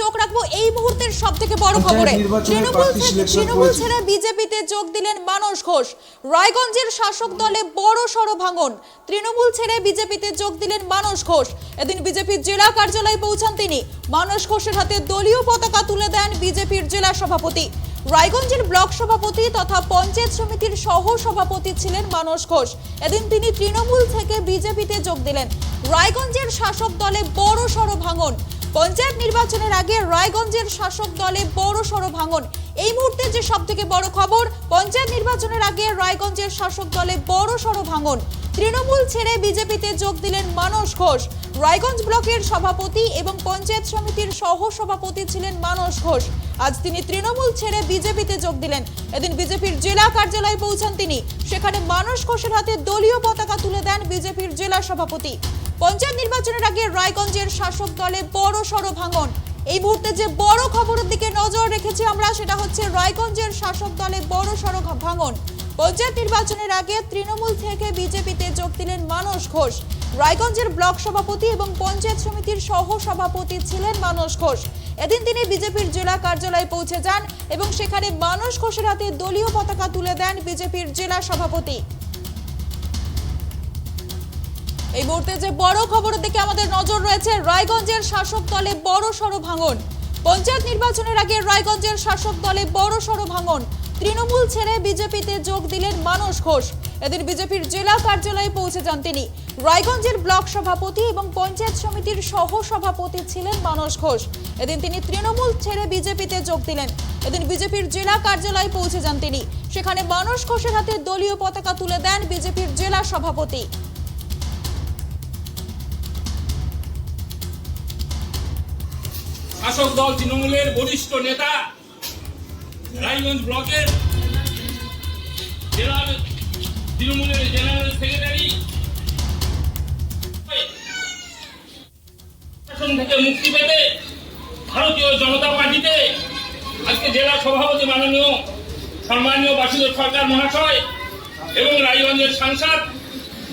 চোখ রাখবো এই মুহূর্তের সবথেকে বড় খবরে। তৃণমূল ছেড়ে বিজেপিতে যোগ দিলেন মানস ঘোষ। রায়গঞ্জের শাসক দলে বড় সড় ভাঙন। তৃণমূল ছেড়ে বিজেপিতে যোগ দিলেন মানস ঘোষ। এদিন বিজেপির জেলা কার্যালয়ে পৌঁছান তিনি। মানস ঘোষের হাতে দলীয় পতাকা তুলে দেন বিজেপির জেলা সভাপতি। রায়গঞ্জের ব্লক সভাপতি তথা পঞ্চায়েত সমিতির সহ সভাপতি ছিলেন মানস ঘোষ। এদিন তিনি তৃণমূল থেকে বিজেপিতে যোগ দিলেন। রায়গঞ্জের শাসক দলে বড় সড় ভাঙন। পঞ্চায়েত নির্বাচনের আগে রায়গঞ্জের শাসক দলে বড় সড় ভাঙন। এই মুহূর্তে যে সবথেকে বড় খবর, পঞ্চায়েত নির্বাচনের আগে রায়গঞ্জের শাসক দলে বড় সড় ভাঙন। তৃণমূল ছেড়ে বিজেপিতে যোগ দিলেন মানস ঘোষ। রায়গঞ্জ ব্লকের সভাপতি এবং পঞ্চায়েত সমিতির সহ সভাপতি ছিলেন মানস ঘোষ। আজ তিনি তৃণমূল ছেড়ে বিজেপিতে যোগ দিলেন। এদিন বিজেপির জেলা কার্যালয়ে পৌঁছান তিনি। সেখানে মানস ঘোষের হাতে দলীয় পতাকা তুলে দেন বিজেপির জেলা সভাপতি। পঞ্চায়েত নির্বাচনের আগে রায়গঞ্জের শাসক দলে বড় সড় ভাঙন। এই মুহূর্তে যে বড় খবরের দিকে নজর রেখেছি আমরা, সেটা হচ্ছে রায়গঞ্জের শাসক দলে বড় সড় ভাঙন। পঞ্চায়েত নির্বাচনের আগে তৃণমূল থেকে বিজেপিতে যোগ দিলেন মানস ঘোষ। রায়গঞ্জের ব্লক সভাপতি এবং পঞ্চায়েত সমিতির সহ সভাপতি ছিলেন মানস ঘোষ। এদিন তিনি বিজেপির জেলা কার্যালয়ে পৌঁছে যান এবং সেখানে মানস ঘোষের হাতে দলীয় পতাকা তুলে দেন বিজেপির জেলা সভাপতি। এই মুহূর্তে যে বড় খবরের দিকে আমাদের নজর রয়েছে, রায়গঞ্জের শাসক দলে বড় সড় ভাঙন। পঞ্চায়েত নির্বাচনের আগে রায়গঞ্জের শাসক দলে বড় সড় ভাঙন। তৃণমূল ছেড়ে বিজেপিতে যোগ দিলেন মানস ঘোষ। এদিন বিজেপির জেলা কার্যালয়ে পৌঁছে যান তিনি। রায়গঞ্জের ব্লক সভাপতি এবং পঞ্চায়েত সমিতির সহ সভাপতি ছিলেন মানস ঘোষ। এদিন তিনি তৃণমূল ছেড়ে বিজেপিতে যোগ দিলেন। এদিন বিজেপির জেলা কার্যালয়ে পৌঁছে যান তিনি। সেখানে মানস ঘোষের হাতে দলীয় পতাকা তুলে দেন বিজেপির জেলা সভাপতি। শাসক দল তৃণমূলের বরিষ্ঠ নেতা, রায়গঞ্জ ব্লকের তৃণমূলের জেনারেল সেক্রেটারি, শাসন থেকে মুক্তি পেতে ভারতীয় জনতা পার্টিতে আজকে জেলা সভাপতি মাননীয় সম্মানীয় বাসুদেব সরকার মহাশয় এবং রায়গঞ্জের সাংসদ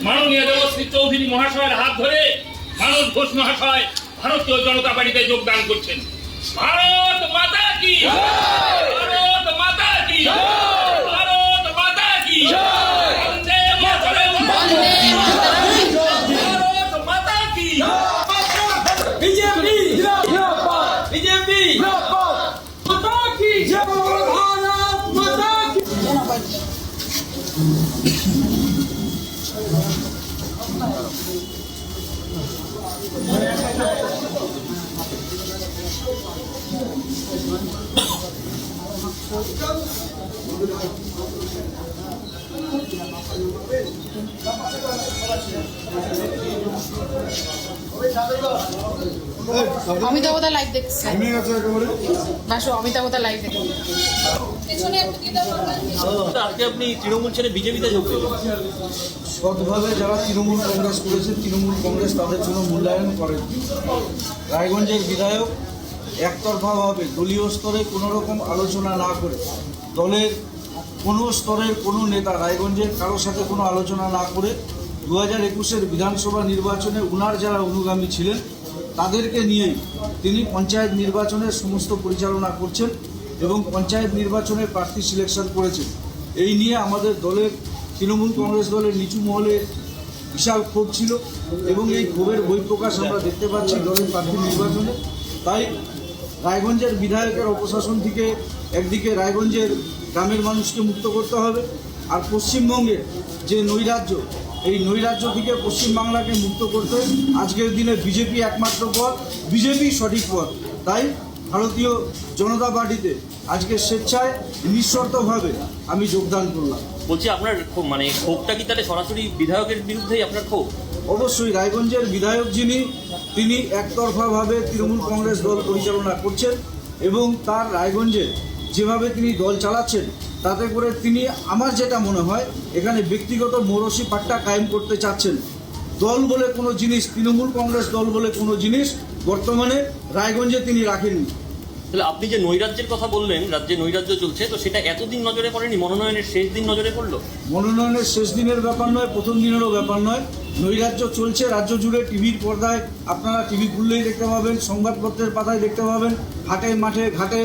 মাননীয় দেবশ্রী চৌধুরী মহাশয়ের হাত ধরে মানস ঘোষ মহাশয় ভারতীয় জনতা পার্টিতে যোগদান করছেন। ভারত মাতা কি, ভারত মাতা কি, ভারত মাতা কি, বন্দে মাতরম, ভারত মাতা কি। বিজেপি বিজেপি মাতা কি, ভারত মাতা কি। অমিতাভদা লাইভ দেখছে, বাসু অমিতাভদা লাইভ দেখছে। আজকে আপনি তৃণমূল ছেড়ে বিজেপিতে যোগ দিলেন। সৎভাবে যারা তৃণমূল কংগ্রেস করেছে, তৃণমূল কংগ্রেস তাদের জন্য মূল্যায়ন করেন। রায়গঞ্জের বিধায়ক একতরফাভাবে দলীয় স্তরে কোনো রকম আলোচনা না করে, দলের কোনো স্তরের কোনো নেতা রায়গঞ্জের কারোর সাথে কোনো আলোচনা না করে 2021-এর বিধানসভা নির্বাচনে উনার যারা অনুগামী ছিলেন তাদেরকে নিয়েই তিনি পঞ্চায়েত নির্বাচনের সমস্ত পরিচালনা করছেন এবং পঞ্চায়েত নির্বাচনে প্রার্থী সিলেকশন করেছেন। এই নিয়ে আমাদের দলের তৃণমূল কংগ্রেস দলের নিচু মহলে বিশাল ক্ষোভ ছিল এবং এই ক্ষোভের বহিঃপ্রকাশ আমরা দেখতে পাচ্ছি দলের প্রার্থী নির্বাচনে। তাই রায়গঞ্জের বিধায়কের অপশাসন থেকে একদিকে রায়গঞ্জের গ্রামের মানুষকে মুক্ত করতে হবে, আর পশ্চিমবঙ্গের যে নৈরাজ্য, এই নৈরাজ্য থেকে পশ্চিমবাংলাকে মুক্ত করতে আজকের দিনে বিজেপি একমাত্র পথ, বিজেপি সঠিক পথ। তাই ভারতীয় জনতা পার্টিতে আজকে স্বেচ্ছায় নিঃশর্তভাবে আমি যোগদান করলাম। বলছি আপনার মানে ক্ষোভটা কি তাহলে সরাসরি বিধায়কের বিরুদ্ধেই আপনার ক্ষোভ? অবশ্যই রায়গঞ্জের বিধায়ক তিনি একতরফাভাবে তৃণমূল কংগ্রেস দল পরিচালনা করছেন এবং তার রায়গঞ্জে যেভাবে তিনি দল চালাচ্ছেন তাতে করে তিনি, আমার যেটা মনে হয়, এখানে ব্যক্তিগত মৌরসি পাট্টা কায়েম করতে চাচ্ছেন। দল বলে কোনো জিনিস, তৃণমূল কংগ্রেস দল বলে কোনো জিনিস বর্তমানে রায়গঞ্জে তিনি রাখেননি। তাহলে আপনি যে নৈরাজ্যের কথা বললেন, রাজ্যে নৈরাজ্য চলছে, তো সেটা এতদিন নজরে পড়েনি, মনোনয়নের শেষ দিন নজরে পড়লো? মনোনয়নের শেষ দিনের ব্যাপার নয়, প্রথম দিনেরও ব্যাপার নয়। নৈরাজ্য চলছে রাজ্য জুড়ে। টিভির পর্দায় আপনারা টিভি খুললেই দেখতে পাবেন, সংবাদপত্রের পাতায় দেখতে পাবেন, হাটে মাঠে ঘাটে,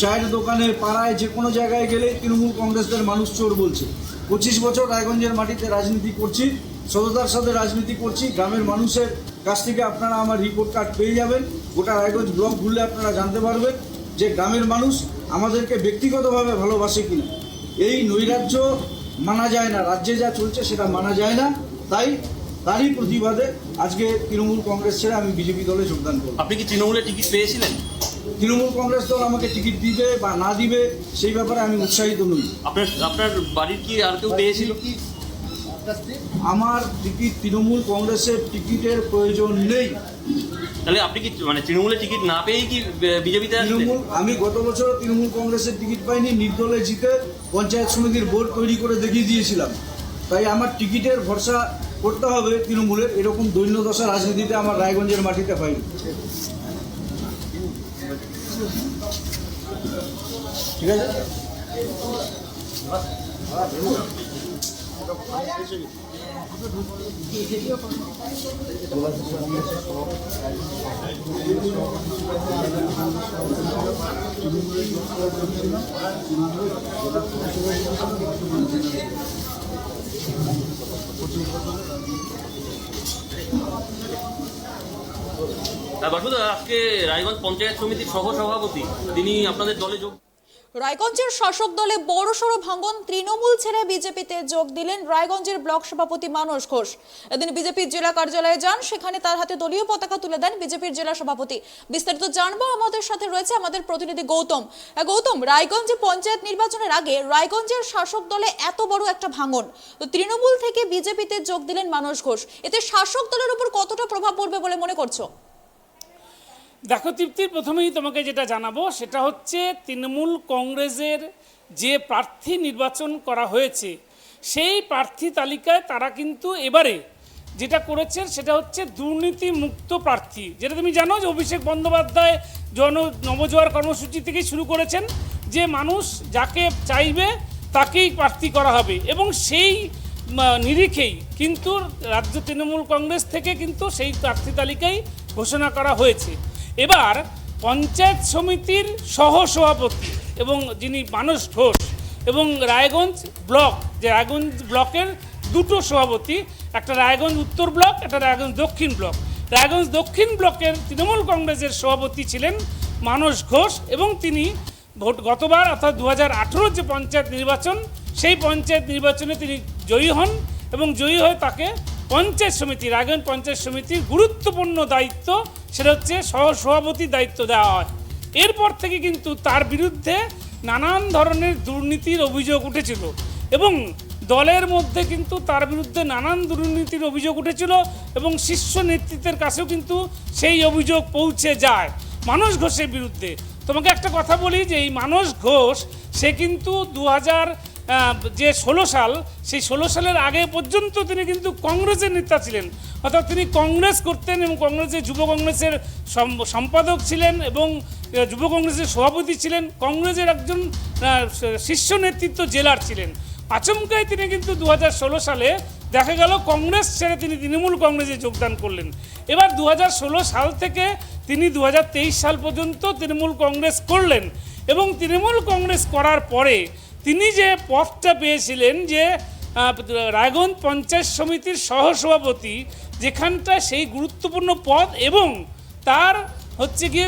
চায়ের দোকানে, পাড়ায়, যে কোনো জায়গায় গেলে তৃণমূল কংগ্রেসের মানুষ চোর বলছে। 25 বছর রায়গঞ্জের মাটিতে রাজনীতি করছি, সততার সাথে রাজনীতি করছি। গ্রামের মানুষের কাছ থেকে আপনারা আমার রিপোর্ট কার্ড পেয়ে যাবেন। গোটা রায়গঞ্জ ব্লক ঘুরলে আপনারা জানতে পারবেন যে গ্রামের মানুষ আমাদেরকে ব্যক্তিগতভাবে ভালোবাসে কিনা। এই নৈরাজ্য মানা যায় না, রাজ্যে যা চলছে সেটা মানা যায় না। তারই প্রতিবাদে আজকে তৃণমূল কংগ্রেস ছেড়ে আমি বিজেপি দলে যোগদান করব। আপনি কি তৃণমূলের টিকিট পেয়েছিলেন? তৃণমূল কংগ্রেস দল আমাকে টিকিট দিবে বা না দিবে সেই ব্যাপারে আমি উৎসাহিত নই। আপনার বাড়ির কি আর কেউ পেয়েছিল? আমার টিকিট, তৃণমূল কংগ্রেসের টিকিটের প্রয়োজন নেই। তাহলে আপনি কি মানে তৃণমূলের টিকিট না পেয়েই কি বিজেপিতে আসবেন? তৃণমূল, আমি গত বছর তৃণমূল কংগ্রেসের টিকিট পাইনি, নির্দলে জিতে পঞ্চায়েত সমিতির বোর্ড তৈরি করে দেখিয়ে দিয়েছিলাম। তাই আমার টিকিটের ভরসা করতে হবে তৃণমূলের। এরকম দৈন্যদশা রাজনীতিতে আমার রায়গঞ্জের মাটিতে হয়নি। ঠিক আছে। বাসুদা, আজকে রায়গঞ্জ পঞ্চায়েত সমিতির সহসভাপতি তিনি আপনাদের দলে যোগ। রায়গঞ্জের শাসক দলে বড়সড় ভাঙন, তৃণমূল ছেড়ে বিজেপিতে যোগ দিলেন রায়গঞ্জের ব্লক সভাপতি মানস ঘোষ। এদিন বিজেপির জেলা কার্যালয়ে যান, সেখানে তার হাতে দলীয় পতাকা তুলে দেন বিজেপির জেলা সভাপতি। বিস্তারিত জানবো, আমাদের সাথে রয়েছে আমাদের প্রতিনিধি গৌতম। গৌতম, রায়গঞ্জে পঞ্চায়েত নির্বাচনের আগে রায়গঞ্জের শাসক দলে এত বড় একটা ভাঙন, তো তৃণমূল থেকে বিজেপিতে যোগ দিলেন মানস ঘোষ, এতে শাসক দলের উপর কতটা প্রভাব পড়বে বলে মনে করছো? দেখো তৃপ্তির, প্রথমেই তোমাকে যেটা জানাবো সেটা হচ্ছে তৃণমূল কংগ্রেসের যে প্রার্থী নির্বাচন করা হয়েছে সেই প্রার্থী তালিকায় তারা কিন্তু এবারে যেটা করেছেন সেটা হচ্ছে দুর্নীতিমুক্ত প্রার্থী। যেটা তুমি জানো যে অভিষেক বন্দ্যোপাধ্যায় নবজোয়ার কর্মসূচি থেকেই শুরু করেছেন যে মানুষ যাকে চাইবে তাকেই প্রার্থী করা হবে, এবং সেই নিরিখেই কিন্তু রাজ্য তৃণমূল কংগ্রেস থেকে কিন্তু সেই প্রার্থী তালিকাই ঘোষণা করা হয়েছে। এবার পঞ্চায়েত সমিতির সহসভাপতি এবং যিনি মানস ঘোষ, এবং রায়গঞ্জ ব্লক, যে রায়গঞ্জ ব্লকের দুটো সভাপতি, একটা রায়গঞ্জ উত্তর ব্লক, একটা রায়গঞ্জ দক্ষিণ ব্লক। রায়গঞ্জ দক্ষিণ ব্লকের তৃণমূল কংগ্রেসের সভাপতি ছিলেন মানস ঘোষ, এবং তিনি গতবার অর্থাৎ 2018 যে পঞ্চায়েত নির্বাচন, সেই পঞ্চায়েত নির্বাচনে তিনি জয়ী হন, এবং জয়ী হয়ে তাকে পঞ্চায়েত সমিতি, রায়গঞ্জ পঞ্চায়েত সমিতির গুরুত্বপূর্ণ দায়িত্ব, সেটা হচ্ছে সহসভাপতির দায়িত্ব দেওয়া হয়। এরপর থেকে কিন্তু তার বিরুদ্ধে নানান ধরনের দুর্নীতির অভিযোগ উঠেছিল, এবং দলের মধ্যে কিন্তু তার বিরুদ্ধে নানান দুর্নীতির অভিযোগ উঠেছিল, এবং শীর্ষ নেতৃত্বের কাছেও কিন্তু সেই অভিযোগ পৌঁছে যায় মানস ঘোষের বিরুদ্ধে। তোমাকে একটা কথা বলি যে এই মানস ঘোষ সে কিন্তু 2016 সাল, সেই 16 সালের আগে পর্যন্ত তিনি কিন্তু কংগ্রেসের নেতা ছিলেন, অর্থাৎ তিনি কংগ্রেস করতেন এবং কংগ্রেসের যুব কংগ্রেসের সম্পাদক ছিলেন এবং যুব কংগ্রেসের সভাপতি ছিলেন, কংগ্রেসের একজন শীর্ষ নেতৃত্ব জেলার ছিলেন। আচমকাই তিনি কিন্তু 2016 সালে দেখা গেল কংগ্রেস ছেড়ে তিনি তৃণমূল কংগ্রেসে যোগদান করলেন। এবার 2016 সাল থেকে তিনি 2023 সাল পর্যন্ত তৃণমূল কংগ্রেস করলেন, এবং তৃণমূল কংগ্রেস করার পরে তিনি যে পদটা পেয়েছিলেন যে রায়গঞ্জ পঞ্চায়েত সমিতির সহসভাপতি, যেখানটা সেই গুরুত্বপূর্ণ পদ, এবং তার হচ্ছে গিয়ে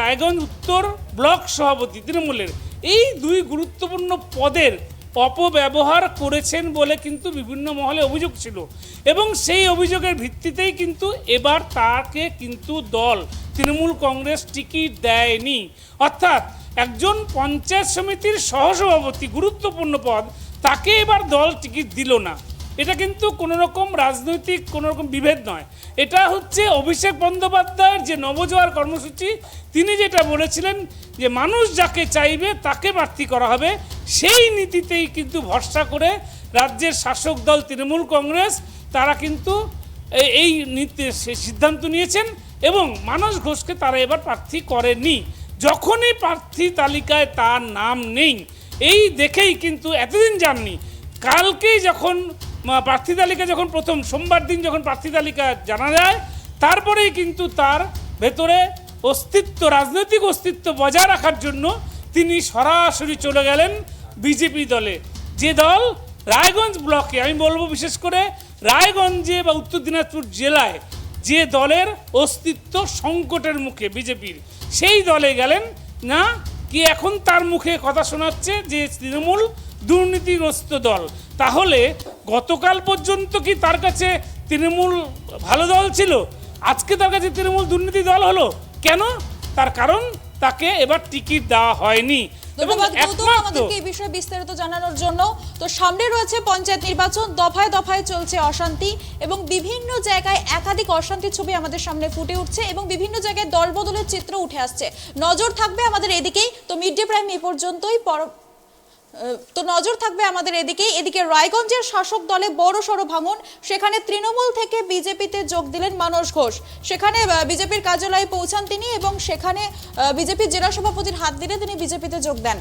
রায়গঞ্জ উত্তর ব্লক সভাপতি তৃণমূলের, এই দুই গুরুত্বপূর্ণ পদের অপব্যবহার করেছেন বলে কিন্তু বিভিন্ন মহলে অভিযোগ ছিল, এবং সেই অভিযোগের ভিত্তিতেই কিন্তু এবার তাকে কিন্তু দল তৃণমূল কংগ্রেস টিকিট দেয়নি। অর্থাৎ একজন পঞ্চায়েত সমিতির সহসভাপতি, গুরুত্বপূর্ণ পদ, তাকে এবার দল টিকিট দিল না। এটা কিন্তু কোনো রকম রাজনৈতিক কোনো রকম বিভেদ নয়, এটা হচ্ছে অভিষেক বন্দ্যোপাধ্যায়ের যে নবজোয়ার কর্মসূচি, তিনি যেটা বলেছিলেন যে মানুষ যাকে চাইবে তাকে প্রার্থী করা হবে, সেই নীতিতেই কিন্তু ভরসা করে রাজ্যের শাসক দল তৃণমূল কংগ্রেস তারা কিন্তু এই সিদ্ধান্ত নিয়েছেন, এবং মানস ঘোষকে তারা এবার প্রার্থী করেননি। যখনই প্রার্থী তালিকায় তার নাম নেই, এই দেখেই কিন্তু এতদিন জাননি, কালকেই যখন প্রার্থী তালিকা যখন প্রথম সোমবার দিন যখন প্রার্থী তালিকা জানা যায়, তারপরেই কিন্তু তার ভেতরে অস্তিত্ব, রাজনৈতিক অস্তিত্ব বজায় রাখার জন্য তিনি সরাসরি চলে গেলেন বিজেপি দলে। যে দল রায়গঞ্জ ব্লকে, আমি বলবো বিশেষ করে রায়গঞ্জে বা উত্তর দিনাজপুর জেলায় যে দলের অস্তিত্ব সংকটের মুখে বিজেপির, সেই দলে গেলেন না কি এখন তার মুখে কথা শোনাচ্ছে যে তৃণমূল দুর্নীতিগ্রস্ত দল। তাহলে গতকাল পর্যন্ত কি তার কাছে তৃণমূল ভালো দল ছিল, আজকে তার কাছে তৃণমূল দুর্নীতি দল হলো কেন? তার কারণ তাকে এবার টিকিট দেওয়া হয়নি। ধন্যবাদ গৌতম আমাদেরকে এই বিষয়ে বিস্তারিত জানানোর জন্য। তো সামনে রয়েছে পঞ্চায়েত নির্বাচন, দফায় দফায় চলছে অশান্তি এবং বিভিন্ন জায়গায় একাধিক অশান্তির ছবি আমাদের সামনে ফুটে উঠছে এবং বিভিন্ন জায়গায় দলবদলের চিত্র উঠে আসছে। নজর থাকবে আমাদের এদিকেই। তো মিড ডে প্রাইম এই পর্যন্তই। নজর থাকবে আমাদের এদিকে রায়গঞ্জের শাসক দলে বড় সড় ভাঙন, সেখানে তৃণমূল থেকে বিজেপিতে যোগ দিলেন মানস ঘোষ। সেখানে বিজেপির কার্যালয়ে পৌঁছান তিনি এবং সেখানে বিজেপির জেলা সভাপতির হাত দিলে তিনি বিজেপিতে যোগ দেন।